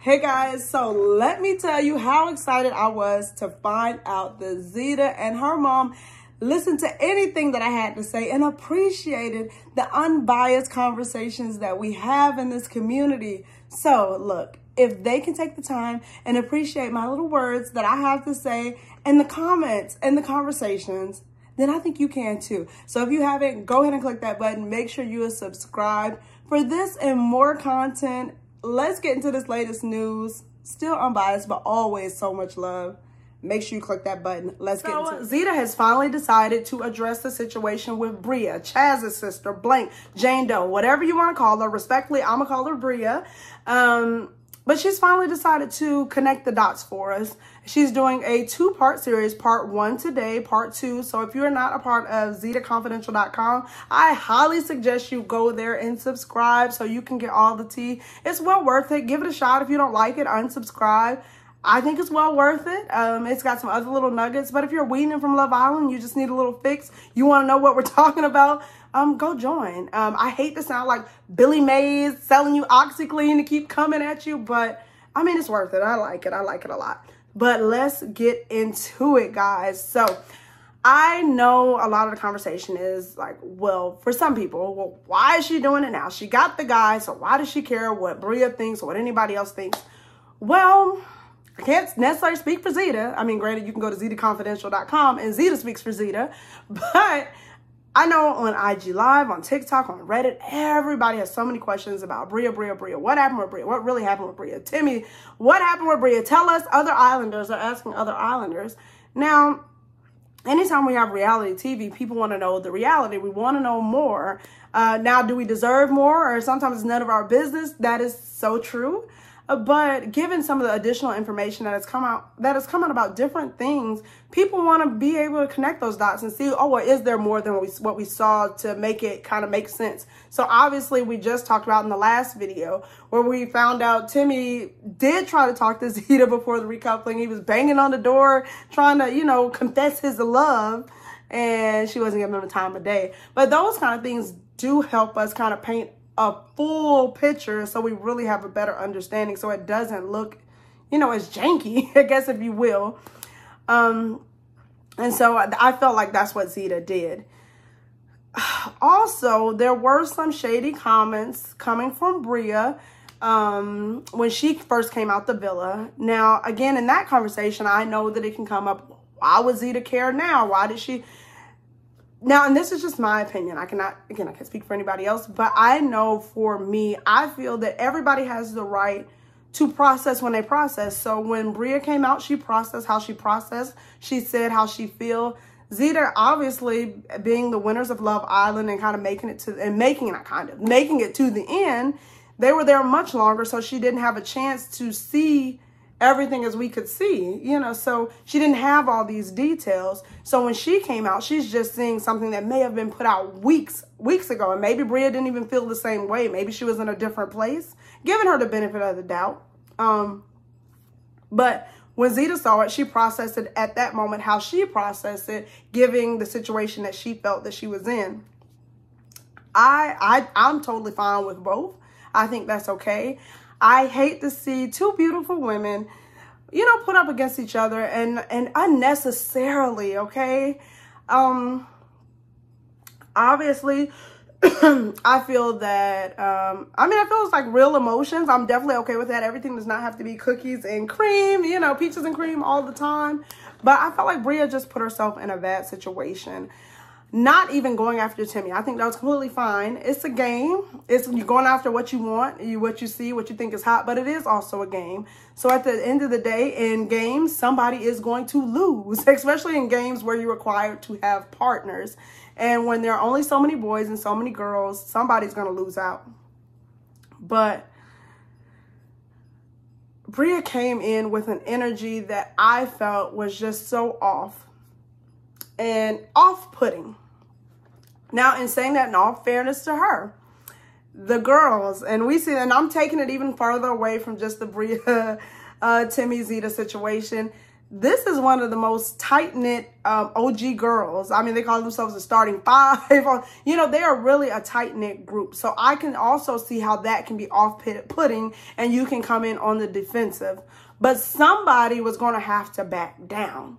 Hey guys, so let me tell you how excited I was to find out that Zeta and her mom listened to anything that I had to say and appreciated the unbiased conversations that we have in this community. So look, if they can take the time and appreciate my little words that I have to say in the comments and the conversations, then I think you can too. So if you haven't, go ahead and click that button. Make sure you are subscribed for this and more content. Let's get into this latest news. Still unbiased, but always so much love. Make sure you click that button. Let's get into it. Zeta has finally decided to address the situation with Bria, Chaz's sister, blank, Jane Doe, whatever you want to call her. Respectfully, I'm going to call her Bria. But she's finally decided to connect the dots for us. She's doing a two-part series, part 1 today, part 2. So if you're not a part of ZetaConfidential.com, I highly suggest you go there and subscribe so you can get all the tea. It's well worth it. Give it a shot. If you don't like it, unsubscribe. I think it's well worth it. It's got some other little nuggets. But if you're weaning from Love Island, you just need a little fix, you want to know what we're talking about, go join. I hate to sound like Billy Mays selling you OxyClean to keep coming at you, but I mean, it's worth it. I like it. I like it a lot. But let's get into it, guys. So I know a lot of the conversation is like, well, for some people, well, why is she doing it now? She got the guy, so why does she care what Bria thinks or what anybody else thinks? Well, I can't necessarily speak for Zeta. I mean, granted, you can go to ZetaConfidential.com and Zeta speaks for Zeta. But I know on IG Live, on TikTok, on Reddit, everybody has so many questions about Bria. What happened with Bria? What really happened with Bria? Timmy, what happened with Bria? Tell us. Other Islanders are asking other Islanders. Now, anytime we have reality TV, people want to know the reality. We want to know more. Now, do we deserve more? Or sometimes it's none of our business. That is so true. But given some of the additional information that has come out about different things, people want to be able to connect those dots and see, oh, well, is there more than what we saw to make it kind of make sense? So obviously we just talked about in the last video where we found out Timmy did try to talk to Zeta before the recoupling. He was banging on the door trying to, you know, confess his love, and she wasn't giving him the time of day. But those kind of things do help us kind of paint a full picture so we really have a better understanding, so it doesn't look, you know, as janky, I guess, if you will. And so I felt like that's what Zeta did. Also, there were some shady comments coming from Bria when she first came out the villa. Now, again, in that conversation, I know that it can come up, why would Zeta care now? Why did she... Now, and this is just my opinion. I can't speak for anybody else, but I know for me, I feel that everybody has the right to process when they process. So when Bria came out, she processed how she processed. She said how she feel. Zeta, obviously, being the winners of Love Island and kind of making it to the end, they were there much longer, so she didn't have a chance to see everything as we could see, you know, so she didn't have all these details. So when she came out, she's just seeing something that may have been put out weeks ago. And maybe Bria didn't even feel the same way. Maybe she was in a different place, giving her the benefit of the doubt. But when Zeta saw it, she processed it at that moment, how she processed it, giving the situation that she felt that she was in. I'm totally fine with both. I think that's okay. I hate to see two beautiful women, you know, put up against each other and unnecessarily, okay? Obviously, I feel that, I feel it's like real emotions. I'm definitely okay with that. Everything does not have to be cookies and cream, you know, peaches and cream all the time. But I felt like Bria just put herself in a bad situation. Not even going after Timmy. I think that was completely fine. It's a game. You're going after what you want, what you see, what you think is hot, but it is also a game. So at the end of the day, in games, somebody is going to lose, especially in games where you're required to have partners. And when there are only so many boys and so many girls, somebody's going to lose out. But Bria came in with an energy that I felt was just so off and off-putting. Now, in saying that, in all fairness to her, the girls, and we see, and I'm taking it even farther away from just the Bria, Timmy, Zeta situation, this is one of the most tight-knit OG girls. I mean, they call themselves the starting five. You know, they are really a tight-knit group. So I can also see how that can be off-putting and you can come in on the defensive. But somebody was going to have to back down.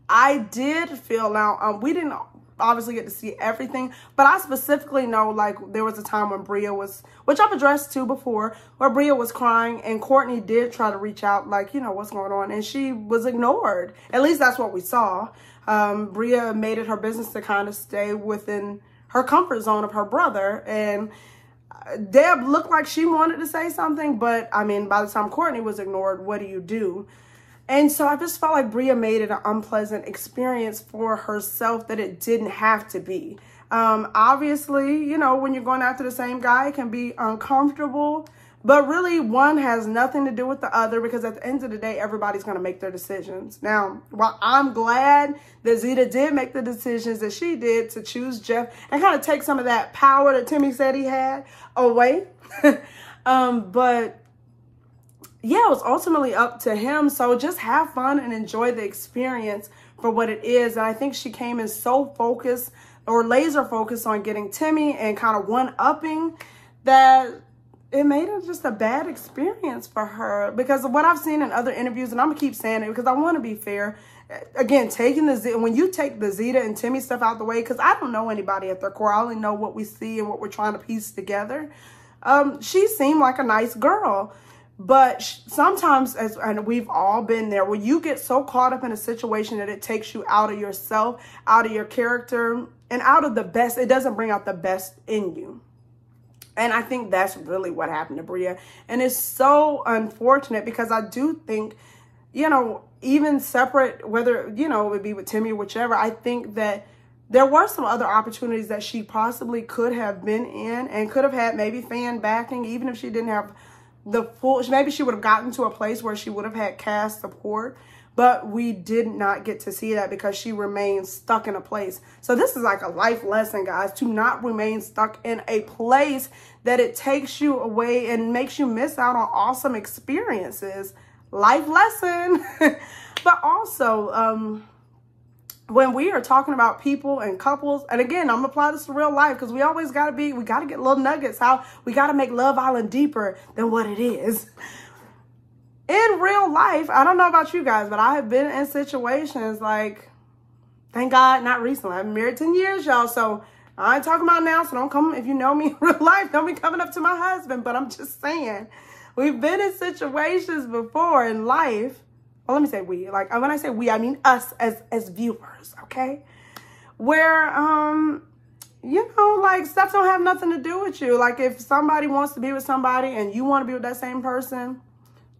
I did feel, now, we didn't obviously get to see everything, but I specifically know, like, there was a time when Bria was, which I've addressed to before, where Bria was crying and Courtney did try to reach out, like, you know, what's going on, and she was ignored. At least that's what we saw. Bria made it her business to kind of stay within her comfort zone of her brother, and Deb looked like she wanted to say something, but I mean, by the time Courtney was ignored, what do you do? And so I just felt like Bria made it an unpleasant experience for herself that it didn't have to be. Obviously, you know, when you're going after the same guy, it can be uncomfortable. But really, one has nothing to do with the other, because at the end of the day, everybody's going to make their decisions. Now, while I'm glad that Zeta did make the decisions that she did to choose Jeff and kind of take some of that power that Timmy said he had away. But yeah, it was ultimately up to him. So just have fun and enjoy the experience for what it is. And I think she came in so focused, or laser focused, on getting Timmy and kind of one-upping, that it made it just a bad experience for her. Because of what I've seen in other interviews, and I'm gonna keep saying it because I want to be fair. Again, when you take the Zeta and Timmy stuff out the way, because I don't know anybody at their core, I only know what we see and what we're trying to piece together. She seemed like a nice girl. But sometimes, and we've all been there, where you get so caught up in a situation that it takes you out of yourself, out of your character, and out of the best. It doesn't bring out the best in you. And I think that's really what happened to Bria. And it's so unfortunate, because I do think, you know, even separate, whether, you know, it would be with Timmy or whichever, I think that there were some other opportunities that she possibly could have been in and could have had maybe fan backing, even if she didn't have the full, maybe she would have gotten to a place where she would have had cast support, but we did not get to see that because she remained stuck in a place. So this is like a life lesson, guys, to not remain stuck in a place that it takes you away and makes you miss out on awesome experiences. Life lesson. But also, when we are talking about people and couples, and again, I'm gonna apply this to real life, because we always gotta get little nuggets, how we gotta make Love Island deeper than what it is. In real life, I don't know about you guys, but I have been in situations like, thank God, not recently. I've been married 10 years, y'all, so I ain't talking about now, so don't come, if you know me in real life, don't be coming up to my husband, but I'm just saying, we've been in situations before in life. Well, let me say we. Like, when I say we, I mean us as viewers, okay? Where, you know, like, stuff don't have nothing to do with you. Like, if somebody wants to be with somebody and you want to be with that same person,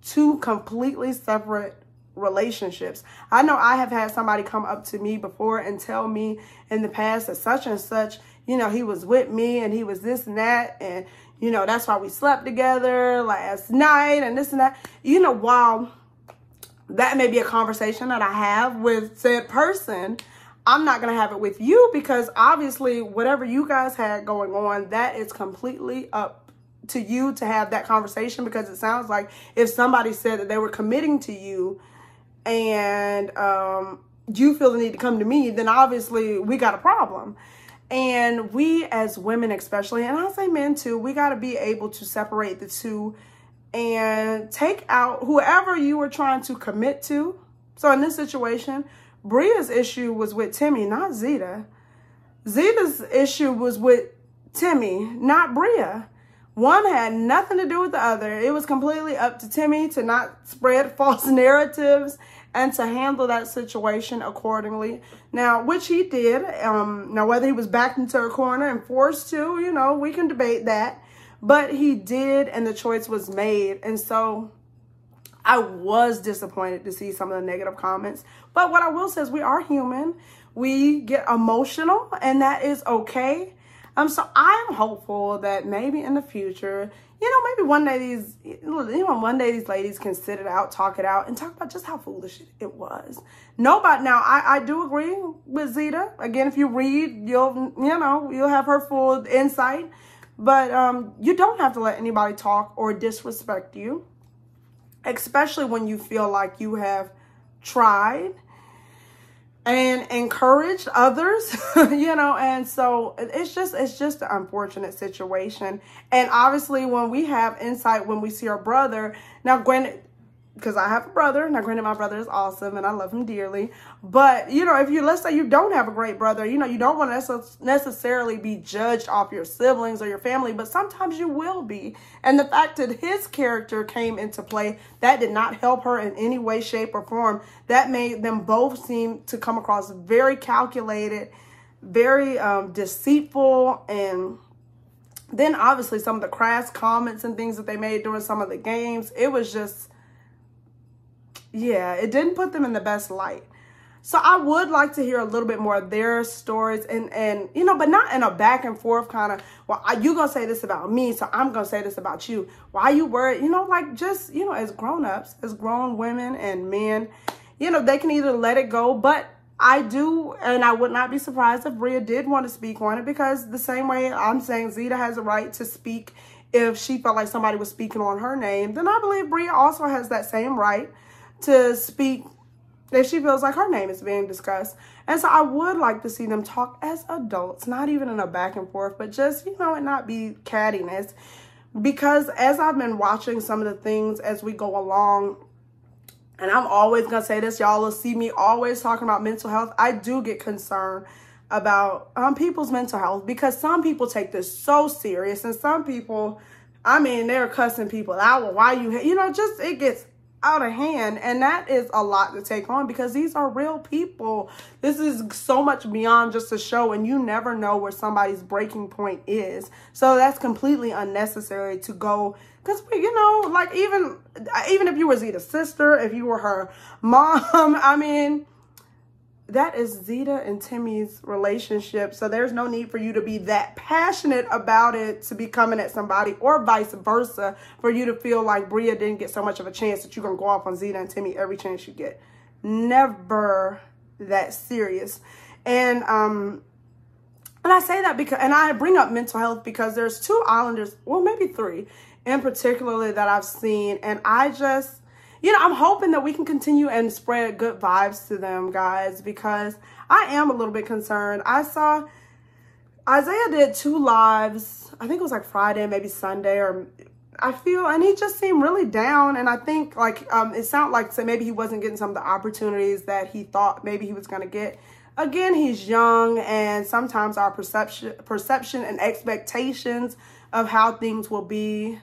two completely separate relationships. I know I have had somebody come up to me before and tell me in the past that such and such, you know, he was with me and he was this and that, and, you know, that's why we slept together last night and this and that. You know, while that may be a conversation that I have with said person, I'm not going to have it with you, because obviously whatever you guys had going on, that is completely up to you to have that conversation, because it sounds like if somebody said that they were committing to you and you feel the need to come to me, then obviously we got a problem. And we as women especially, and I'll say men too, we got to be able to separate the two and take out whoever you were trying to commit to. So in this situation, Bria's issue was with Timmy, not Zeta. Zeta's issue was with Timmy, not Bria. One had nothing to do with the other. It was completely up to Timmy to not spread false narratives and to handle that situation accordingly. Now, which he did. Now, whether he was backed into a corner and forced to, you know, we can debate that. But he did, and the choice was made. And so I was disappointed to see some of the negative comments. But what I will say is we are human. We get emotional, and that is okay. So I'm hopeful that maybe in the future, you know, maybe one day these ladies can sit it out, talk it out, and talk about just how foolish it was. Nobody, now I do agree with Zeta. Again, if you read, you'll have her full insight. But you don't have to let anybody talk or disrespect you, especially when you feel like you have tried and encouraged others, you know, and so it's just an unfortunate situation. And obviously when we have insight, when we see our brother, now granted, because I have a brother, now granted my brother is awesome and I love him dearly, but you know, if you, let's say you don't have a great brother, you know, you don't want to necessarily be judged off your siblings or your family, but sometimes you will be. And the fact that his character came into play, that did not help her in any way, shape, or form. That made them both seem to come across very calculated, very deceitful, and then obviously some of the crass comments and things that they made during some of the games, it was just, yeah, it didn't put them in the best light. So I would like to hear a little bit more of their stories and you know, but not in a back and forth kind of, well, you gonna say this about me, so I'm gonna say this about you. Why you worried? You know, like just, you know, as grown-ups, as grown women and men, you know, they can either let it go, but I do, and I would not be surprised if Bria did want to speak on it, because the same way I'm saying Zeta has a right to speak if she felt like somebody was speaking on her name, then I believe Bria also has that same right to speak if she feels like her name is being discussed. And so I would like to see them talk as adults, not even in a back and forth, but just, you know, and not be cattiness. Because as I've been watching some of the things as we go along, and I'm always going to say this, y'all will see me always talking about mental health, I do get concerned about people's mental health, because some people take this so serious, and some people, I mean, they're cussing people out. Well, why you know, just, it gets out of hand, and that is a lot to take on, because these are real people. This is so much beyond just a show, and you never know where somebody's breaking point is. So that's completely unnecessary to go, because, you know, like even if you were Zeta's sister, if you were her mom, I mean, that is Zeta and Timmy's relationship. So there's no need for you to be that passionate about it to be coming at somebody, or vice versa, for you to feel like Bria didn't get so much of a chance that you're going to go off on Zeta and Timmy every chance you get. Never that serious. And I say that because, and I bring up mental health because there's 2 Islanders, well, maybe 3 in particularly that I've seen. And I just, you know, I'm hoping that we can continue and spread good vibes to them, guys, because I am a little bit concerned. I saw Isaiah did 2 lives. I think it was like Friday, maybe Sunday, or I feel, and he just seemed really down. And I think like, it sounded like so maybe he wasn't getting some of the opportunities that he thought maybe he was going to get. Again, he's young, and sometimes our perception and expectations of how things will be,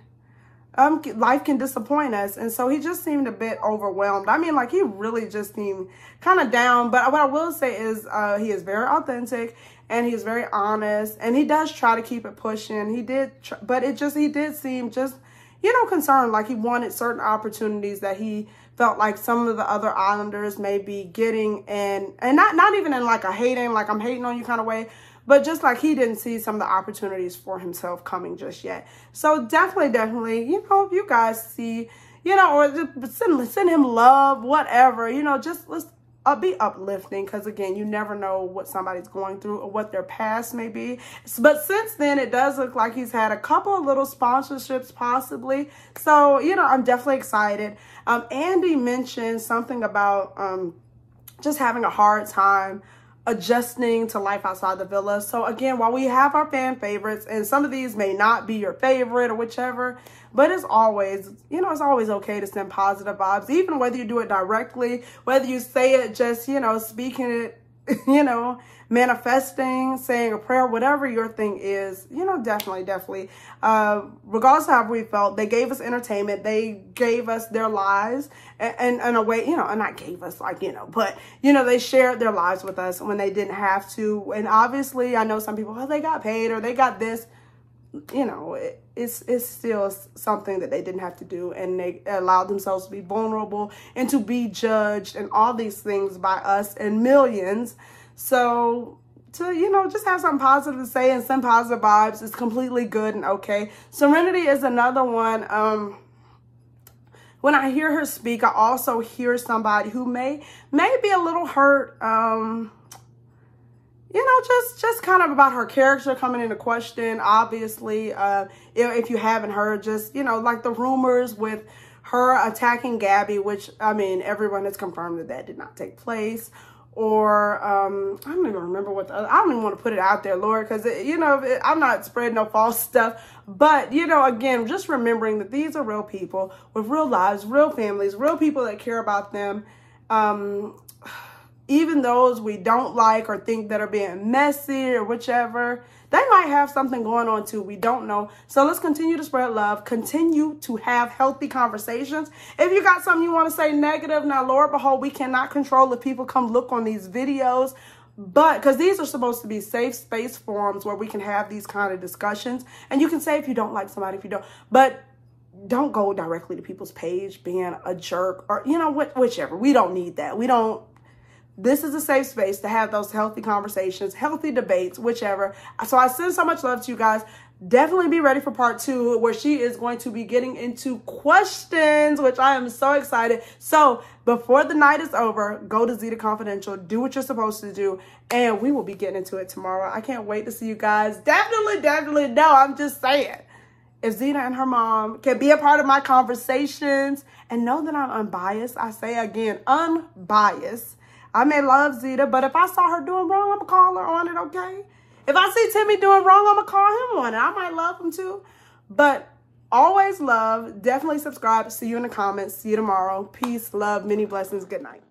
life can disappoint us. And so he just seemed a bit overwhelmed. I mean, like, he really just seemed kind of down. But what I will say is he is very authentic, and he is very honest, and he does try to keep it pushing. He did, but he did seem just, you know, concerned, like he wanted certain opportunities that he felt like some of the other Islanders may be getting, and not even in like a hating, like I'm hating on you kind of way, but just like he didn't see some of the opportunities for himself coming just yet. So definitely, you know, if you guys see, you know, or just send him love, whatever, you know, just let's be uplifting, because again, you never know what somebody's going through or what their past may be. But since then, it does look like he's had a couple of little sponsorships possibly. So, you know, I'm definitely excited. Andy mentioned something about just having a hard time adjusting to life outside the villa. So again, while we have our fan favorites, and some of these may not be your favorite or whichever, but it's always, you know, it's always okay to send positive vibes, even whether you do it directly, whether you say it just, you know, speaking it, you know, manifesting, saying a prayer, whatever your thing is, you know, definitely, regardless of how we felt, they gave us entertainment, they gave us their lives, and in a way, you know, and not gave us, like, you know, but, you know, they shared their lives with us when they didn't have to. And obviously, I know some people, oh, they got paid, or they got this, you know, it's still something that they didn't have to do, and they allowed themselves to be vulnerable and to be judged and all these things by us and millions. So to, you know, just have something positive to say and send positive vibes is completely good and okay. Serenity is another one. When I hear her speak, I also hear somebody who may be a little hurt, you know, just kind of about her character coming into question. Obviously, if you haven't heard, just, you know, like the rumors with her attacking Gabby, which, I mean, everyone has confirmed that that did not take place. Or, I don't even remember what I don't even want to put it out there, Lord, because, you know, I'm not spreading no false stuff. But, you know, again, just remembering that these are real people with real lives, real families, real people that care about them. Even those we don't like or think that are being messy or whichever, they might have something going on too. We don't know. So let's continue to spread love, continue to have healthy conversations. If you got something you want to say negative, now, Lord, behold, we cannot control if people come look on these videos, but because these are supposed to be safe space forums where we can have these kind of discussions. And you can say if you don't like somebody, if you don't, but don't go directly to people's page being a jerk or, you know, whichever. We don't need that. We don't. This is a safe space to have those healthy conversations, healthy debates, whichever. So I send so much love to you guys. Definitely be ready for part 2 where she is going to be getting into questions, which I am so excited. So before the night is over, go to Zeta Confidential, do what you're supposed to do, and we will be getting into it tomorrow. I can't wait to see you guys. Definitely no, I'm just saying. If Zeta and her mom can be a part of my conversations and know that I'm unbiased, I say again, unbiased. I may love Zeta, but if I saw her doing wrong, I'm going to call her on it, okay? If I see Timmy doing wrong, I'm going to call him on it. I might love him too. But always love. Definitely subscribe. See you in the comments. See you tomorrow. Peace, love, many blessings. Good night.